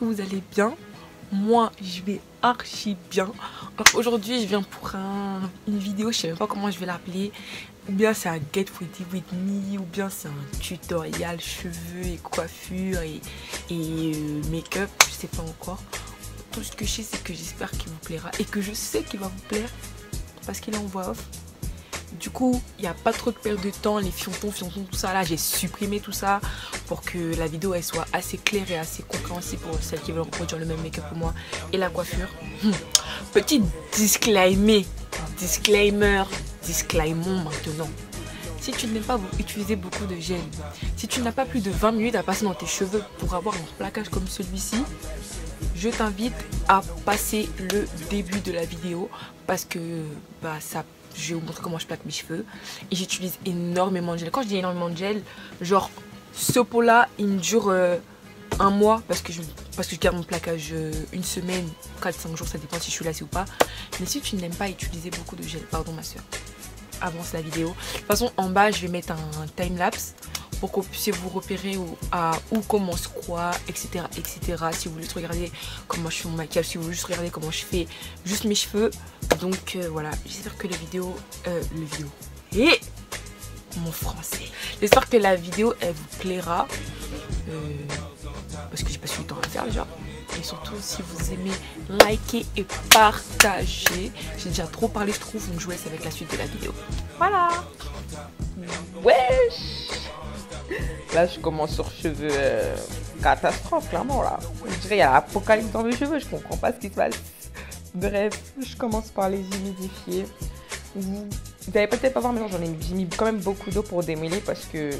que vous allez bien. Moi, je vais archi bien. Alors aujourd'hui, je viens pour une vidéo, je sais même pas comment je vais l'appeler. Ou bien c'est un Get Ready With Me, ou bien c'est un tutoriel cheveux et coiffure et make-up, je sais pas encore. Tout ce que je sais, c'est que j'espère qu'il vous plaira et que je sais qu'il va vous plaire parce qu'il est en voix off. Du coup, il n'y a pas trop de perte de temps, les fiontons, tout ça là, j'ai supprimé tout ça pour que la vidéo elle soit assez claire et assez compréhensible pour celles qui veulent reproduire le même make-up que moi et la coiffure. Petit disclaimer maintenant. Si tu n'aimes pas utiliser beaucoup de gel, si tu n'as pas plus de 20 minutes à passer dans tes cheveux pour avoir un plaquage comme celui-ci, je t'invite à passer le début de la vidéo parce que je vais vous montrer comment je plaque mes cheveux et j'utilise énormément de gel. Quand je dis énormément de gel, genre ce pot là il me dure un mois parce que je garde mon plaquage une semaine, 4-5 jours, ça dépend si je suis lassée ou pas. Mais si tu n'aimes pas utiliser beaucoup de gel, pardon ma soeur, avance la vidéo. De toute façon en bas je vais mettre un time-lapse pour que vous puissiez vous repérer où commence quoi, etc. Si vous voulez juste regarder comment je fais mon maquillage, si vous voulez juste regarder comment je fais juste mes cheveux. Donc voilà, j'espère que mon français. J'espère que la vidéo elle vous plaira. Parce que j'ai pas su le temps à faire déjà. Et surtout si vous aimez liker et partager. J'ai déjà trop parlé je trouve, donc je vous laisse avec la suite de la vidéo. Voilà. Wesh. Là je commence sur cheveux catastrophe clairement là. Je dirais il y a l'apocalypse dans mes cheveux, je comprends pas ce qui se passe. Bref, je commence par les humidifier. Vous n'allez peut-être pas voir mais j'ai mis quand même beaucoup d'eau pour démêler parce que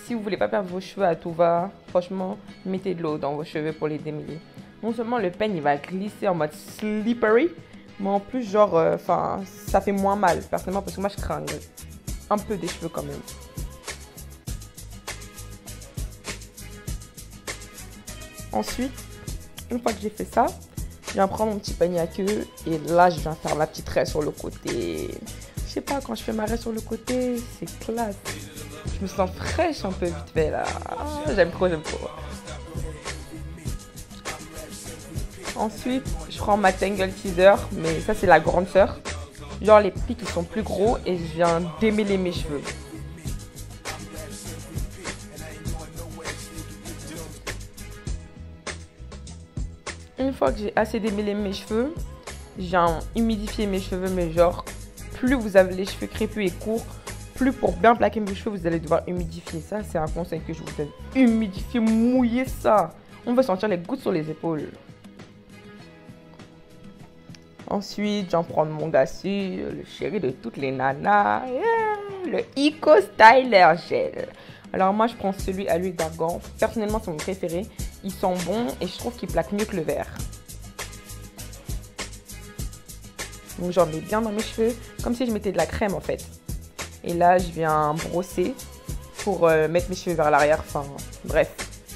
si vous voulez pas perdre vos cheveux à tout va, franchement, mettez de l'eau dans vos cheveux pour les démêler. Non seulement le peigne il va glisser en mode slippery, mais en plus genre, ça fait moins mal personnellement parce que moi je crains un peu des cheveux quand même. Ensuite, une fois que j'ai fait ça, je viens prendre mon petit peigne à queue et là je viens faire la petite raie sur le côté. Je sais pas, quand je fais ma raie sur le côté, c'est classe. Je me sens fraîche un peu vite fait là. J'aime trop. Ensuite, je prends ma Tangle Teaser, mais ça c'est la grande sœur. Genre les pics ils sont plus gros et je viens démêler mes cheveux. Une fois que j'ai assez démêlé mes cheveux, je viens humidifier mes cheveux, mais genre plus vous avez les cheveux crépus et courts, plus pour bien plaquer mes cheveux, vous allez devoir humidifier. Ça, c'est un conseil que je vous donne. Humidifier, mouiller ça. On veut sentir les gouttes sur les épaules. Ensuite, j'en prends mon gassu, le chéri de toutes les nanas. Le Eco Styler Gel. Alors moi, je prends celui à l'huile d'argan. Personnellement, c'est mon préféré. Il sent bon et je trouve qu'il plaque mieux que le vert. Donc j'en mets bien dans mes cheveux, comme si je mettais de la crème en fait. Et là, je viens brosser pour mettre mes cheveux vers l'arrière. Enfin, bref,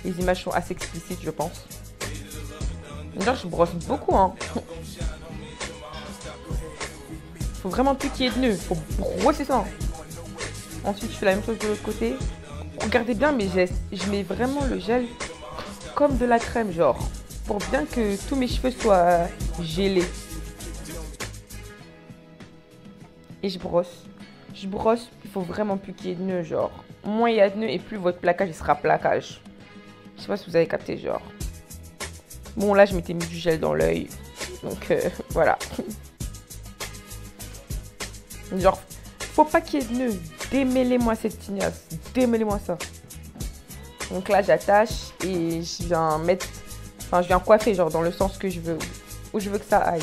les images sont assez explicites, je pense. D'ailleurs, je brosse beaucoup, hein. Faut vraiment plus qu'il y ait de nœuds. Faut brosser ça. Ensuite, je fais la même chose de l'autre côté. Regardez bien mes gestes. Je mets vraiment le gel comme de la crème, genre. Pour bien que tous mes cheveux soient gelés. Et je brosse. Je brosse, il faut vraiment plus qu'il y ait de nœuds, genre. Moins il y a de nœuds et plus votre plaquage il sera plaquage. Je sais pas si vous avez capté, genre. Bon, là, je m'étais mis du gel dans l'œil. Donc, voilà. Genre, faut pas qu'il y ait de nœuds. Démêlez-moi cette tignasse. Démêlez-moi ça. Donc là, j'attache et je viens mettre... Enfin, je viens coiffer, genre, dans le sens que je veux. Où je veux que ça aille.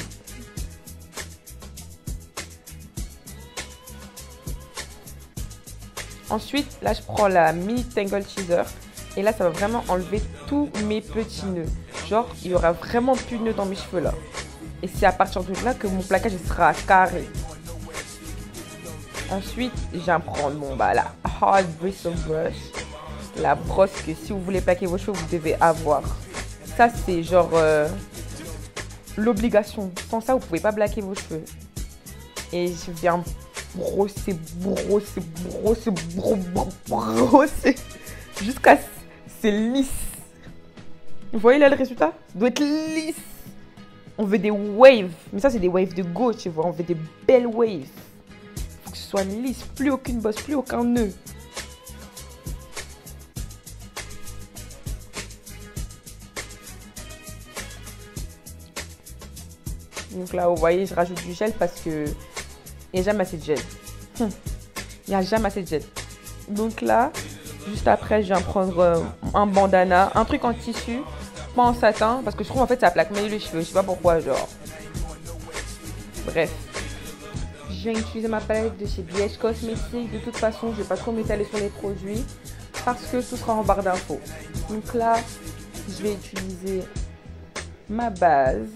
Ensuite, là, je prends la mini Tangle Teaser. Et là, ça va vraiment enlever tous mes petits nœuds. Genre, il y aura vraiment plus de nœuds dans mes cheveux, là. Et c'est à partir de là que mon plaquage il sera carré. Ensuite, je viens prendre la Hard Bristle Brush. La brosse que si vous voulez plaquer vos cheveux, vous devez avoir. Ça, c'est genre l'obligation. Sans ça, vous pouvez pas plaquer vos cheveux. Et je viens brosser jusqu'à ce que c'est lisse. Vous voyez là le résultat? Ça doit être lisse. On veut des waves. Mais ça, c'est des waves de gauche, tu vois. On veut des belles waves. Faut que ce soit lisse. Plus aucune bosse, plus aucun nœud. Donc là, vous voyez, je rajoute du gel parce que il n'y a jamais assez de gel. Il n'y a jamais assez de gel. Donc là, juste après, je viens prendre un bandana, un truc en tissu, pas en satin, parce que je trouve en fait ça plaque mieux les cheveux. Je sais pas pourquoi, genre. Bref. Je viens utiliser ma palette de chez BH Cosmetics. De toute façon, je vais pas trop m'étaler sur les produits parce que tout sera en barre d'infos. Donc là, je vais utiliser ma base.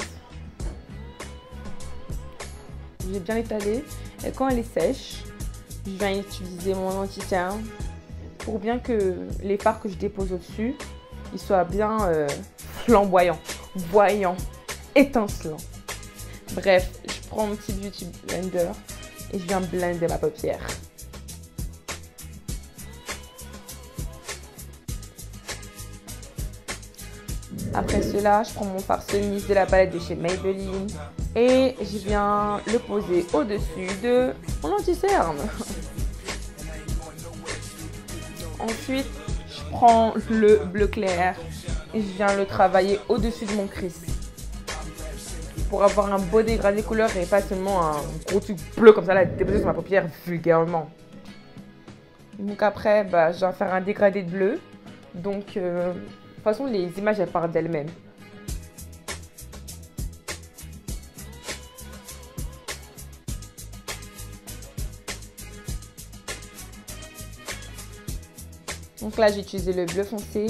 Je vais bien l'étaler. Et quand elle est sèche, je viens utiliser mon anti-cerne pour bien que les fards que je dépose au-dessus, ils soient bien flamboyants, voyants, étincelants. Bref, je prends mon petit beauty blender et je viens blender ma paupière. Après cela, je prends mon fard Sunnis de la palette de chez Maybelline et je viens le poser au-dessus de mon anti-cerne. Ensuite, je prends le bleu clair et je viens le travailler au-dessus de mon crease pour avoir un beau dégradé couleur et pas seulement un gros truc bleu comme ça là déposé sur ma paupière vulgairement. Donc après, je viens faire un dégradé de bleu. Donc, de toute façon, les images elles partent d'elles-mêmes. Donc là, j'ai utilisé le bleu foncé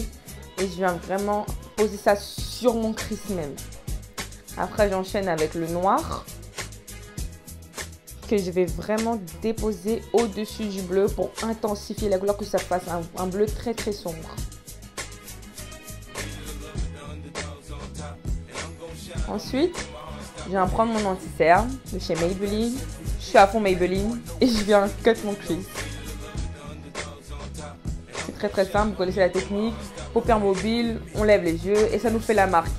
et je viens vraiment poser ça sur mon crease même. Après, j'enchaîne avec le noir que je vais vraiment déposer au-dessus du bleu pour intensifier la couleur, que ça fasse un bleu très très sombre. Ensuite, je viens prendre mon anti-cerne de chez Maybelline. Je suis à fond Maybelline et je viens cut mon crease. C'est très très simple, vous connaissez la technique. Paupières mobiles, on lève les yeux et ça nous fait la marque.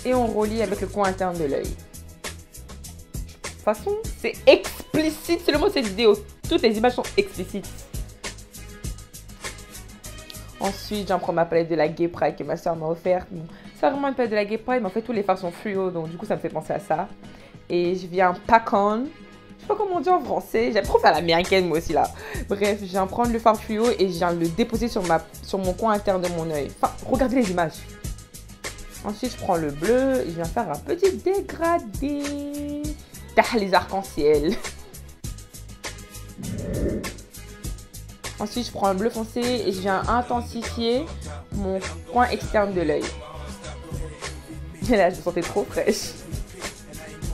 Et on relie avec le coin interne de l'œil. De toute façon, c'est explicite, c'est le mot de cette vidéo. Toutes les images sont explicites. Ensuite, j'en prends ma palette de la Gay Pride que ma soeur m'a offerte. Bon, c'est vraiment une palette de la Gay Pride, mais en fait, tous les fards sont fluo, donc du coup, ça me fait penser à ça. Et je viens pack on. Je sais pas comment on dit en français. J'aime trop faire l'américaine, moi aussi, là. Bref, je viens prendre le fard fluo et je viens le déposer sur mon coin interne de mon œil. Enfin, regardez les images. Ensuite, je prends le bleu et je viens faire un petit dégradé. Les arcs-en-ciel. Ensuite, je prends le bleu foncé et je viens intensifier mon coin externe de l'œil. Et là, je me sentais trop fraîche.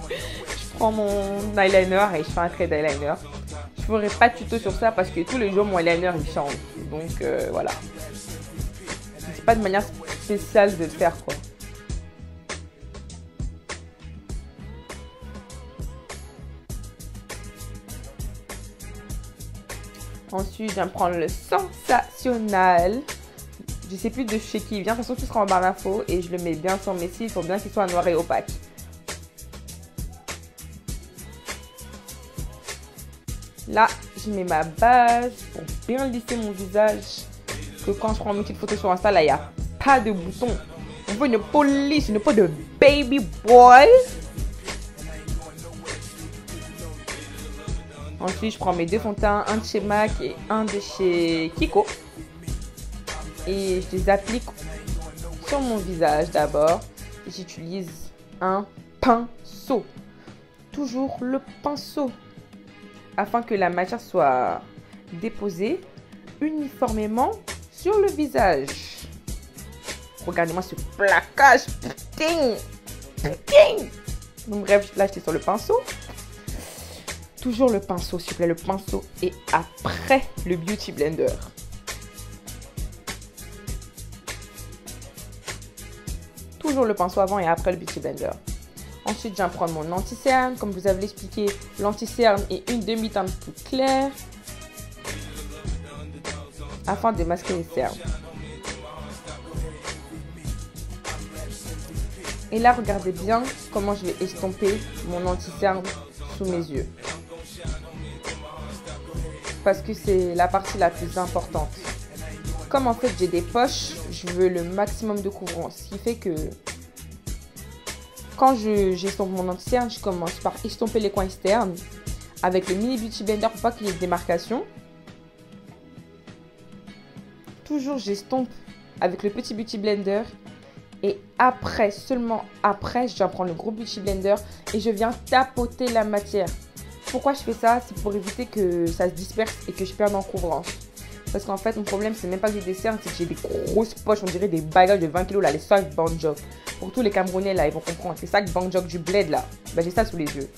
Je prends mon eyeliner et je fais un trait d'eyeliner. Je ne ferai pas de tuto sur ça parce que tous les jours, mon eyeliner, il change. Donc, voilà. C'est pas de manière spéciale de le faire, quoi. Ensuite, je viens prendre le Sensationnel. Je sais plus de chez qui il vient. De toute façon, tout sera en barre d'infos. Et je le mets bien sur mes cils pour bien qu'il soit noir et opaque. Là, je mets ma base pour bien lisser mon visage. Que quand je prends mes petites photos sur Insta, là, il n'y a pas de bouton. On veut une peau lisse, une peau de baby boy. Ensuite, je prends mes deux fonds de teint, un de chez MAC et un de chez Kiko. Et je les applique sur mon visage d'abord. J'utilise un pinceau. Toujours le pinceau. Afin que la matière soit déposée uniformément sur le visage. Regardez-moi ce plaquage. Putain. Putain. Donc bref, là, j'étais sur le pinceau. Toujours le pinceau, s'il vous plaît, le pinceau et après le Beauty Blender. Toujours le pinceau avant et après le Beauty Blender. Ensuite, je viens prendre mon anti-cerne. Comme vous avez expliqué, l'anti-cerne est une demi-teinte plus claire afin de masquer les cernes. Et là, regardez bien comment je vais estomper mon anti-cerne sous mes yeux. Parce que c'est la partie la plus importante. Comme en fait j'ai des poches, je veux le maximum de couvrance. Ce qui fait que quand j'estompe mon anti-cerne, je commence par estomper les coins externes avec le mini beauty blender pour pas qu'il y ait de démarcation. Toujours j'estompe avec le petit beauty blender. Et après, seulement après, je viens prendre le gros beauty blender et je viens tapoter la matière. Pourquoi je fais ça? C'est pour éviter que ça se disperse et que je perde en couvrance. Parce qu'en fait, mon problème, c'est même pas que j'ai des cernes, c'est que j'ai des grosses poches, on dirait des bagages de 20 kg, là, les sacs Banjok. Pour tous les Camerounais, là, ils vont comprendre. Les sacs Banjok du bled, là, ben, j'ai ça sous les yeux.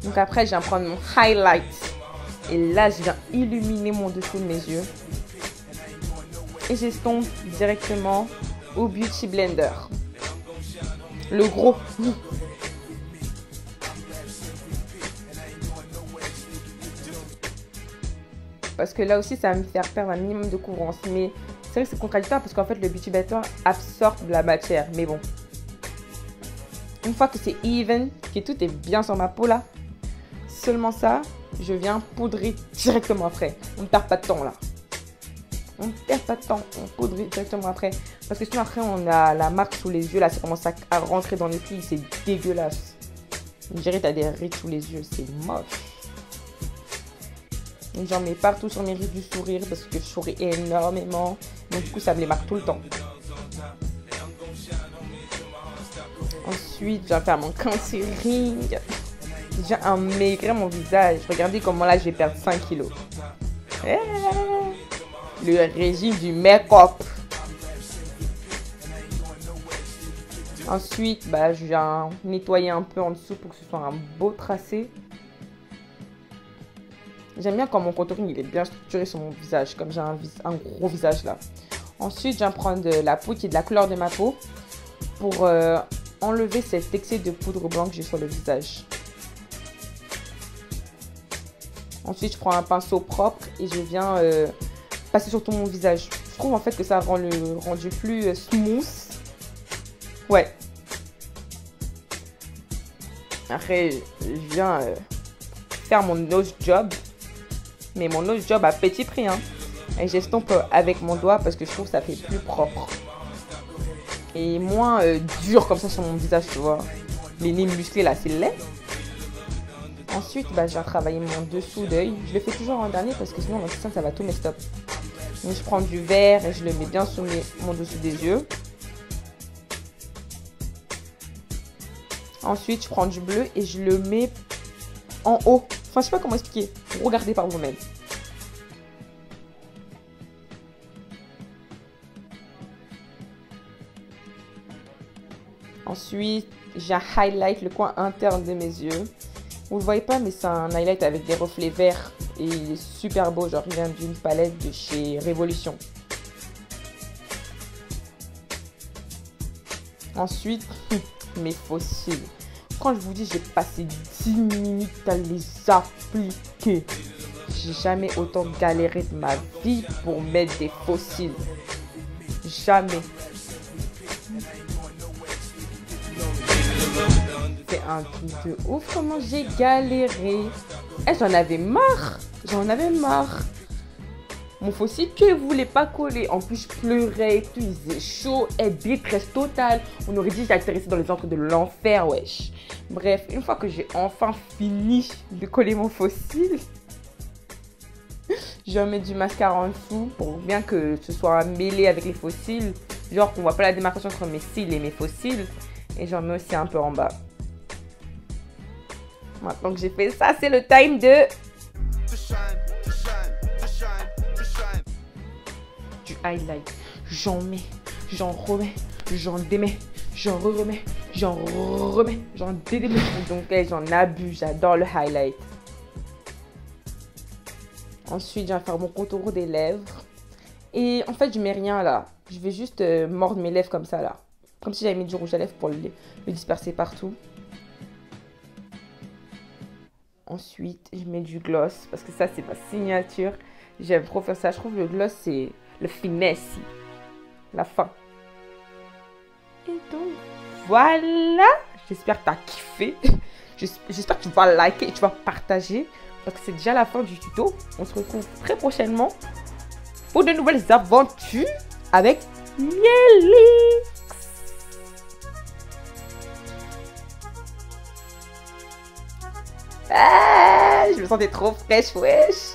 Donc après, je viens prendre mon highlight. Et là, je viens illuminer mon dessous de mes yeux. Et j'estompe directement au Beauty Blender. Le gros. Parce que là aussi, ça va me faire perdre un minimum de couvrance. Mais c'est vrai que c'est contradictoire parce qu'en fait, le Beauty Blender absorbe de la matière. Mais bon. Une fois que c'est even, que tout est bien sur ma peau là, seulement ça, je viens poudrer directement après. On ne perd pas de temps là. On ne perd pas de temps, on poudre directement après. Parce que sinon après on a la marque sous les yeux là, ça commence à rentrer dans les plis, c'est dégueulasse. On dirait que t'as des rides sous les yeux, c'est moche. J'en mets partout sur mes rides du sourire parce que je souris énormément. Donc du coup ça me les marque tout le temps. Ensuite, je vais faire mon contouring. J'ai amaigri mon visage. Regardez comment là je vais perdre 5 kilos. Le régime du make-up. Ensuite, je viens nettoyer un peu en dessous pour que ce soit un beau tracé. J'aime bien quand mon contouring il est bien structuré sur mon visage, comme j'ai un gros visage là. Ensuite, je viens prendre de la poudre qui est de la couleur de ma peau pour enlever cet excès de poudre blanc que j'ai sur le visage. Ensuite, je prends un pinceau propre et je viens passer sur tout mon visage. Je trouve en fait que ça rend le rendu plus smooth. Ouais. Après, je viens faire mon nose job. Mais mon nose job à petit prix. Hein. Et j'estompe avec mon doigt parce que je trouve que ça fait plus propre. Et moins dur comme ça sur mon visage, tu vois. Les nez musclés là, c'est laid. Ensuite, je viens travailler mon dessous d'œil. Je le fais toujours en dernier parce que sinon, l'anti-cerne, ça va tout messed up. Donc, je prends du vert et je le mets bien sous mon dessous des yeux. Ensuite, je prends du bleu et je le mets en haut. Enfin, je sais pas comment expliquer. Regardez par vous-même. Ensuite, j'ai un highlight, le coin interne de mes yeux. Vous le voyez pas, mais c'est un highlight avec des reflets verts. Et il est super beau, genre il vient d'une palette de chez Révolution. Ensuite, mes faux cils. Quand je vous dis, j'ai passé 10 minutes à les appliquer. J'ai jamais autant galéré de ma vie pour mettre des faux cils. Jamais. C'est un truc de ouf comment j'ai galéré. Et j'en avais marre. J'en avais marre. Mon faux cil que voulait pas coller. En plus, je pleurais et tout. Il faisait chaud. Et détresse totale. On aurait dit que j'étais resté dans les entres de l'enfer, wesh. Bref, une fois que j'ai enfin fini de coller mon faux cil, je vais mettre du mascara en dessous pour bien que ce soit mêlé avec les faux cils. Genre qu'on voit pas la démarcation entre mes cils et mes faux cils. Et j'en mets aussi un peu en bas. Maintenant que j'ai fait ça, c'est le time de... du highlight. J'en mets, j'en remets, j'en démets, j'en remets, j'en remets, j'en démets. Donc j'en abuse, j'adore le highlight. Ensuite, je vais faire mon contour des lèvres. Et en fait, je mets rien là. Je vais juste mordre mes lèvres comme ça là. Comme si j'avais mis du rouge à lèvres pour le disperser partout. Ensuite, je mets du gloss parce que ça, c'est ma signature. J'aime trop faire ça. Je trouve que le gloss, c'est le finesse. la fin. Et donc, voilà. J'espère que tu as kiffé. J'espère que tu vas liker et tu vas partager. Parce que c'est déjà la fin du tuto. On se retrouve très prochainement pour de nouvelles aventures avec Mielix. Ah, je me sentais trop fraîche, wesh.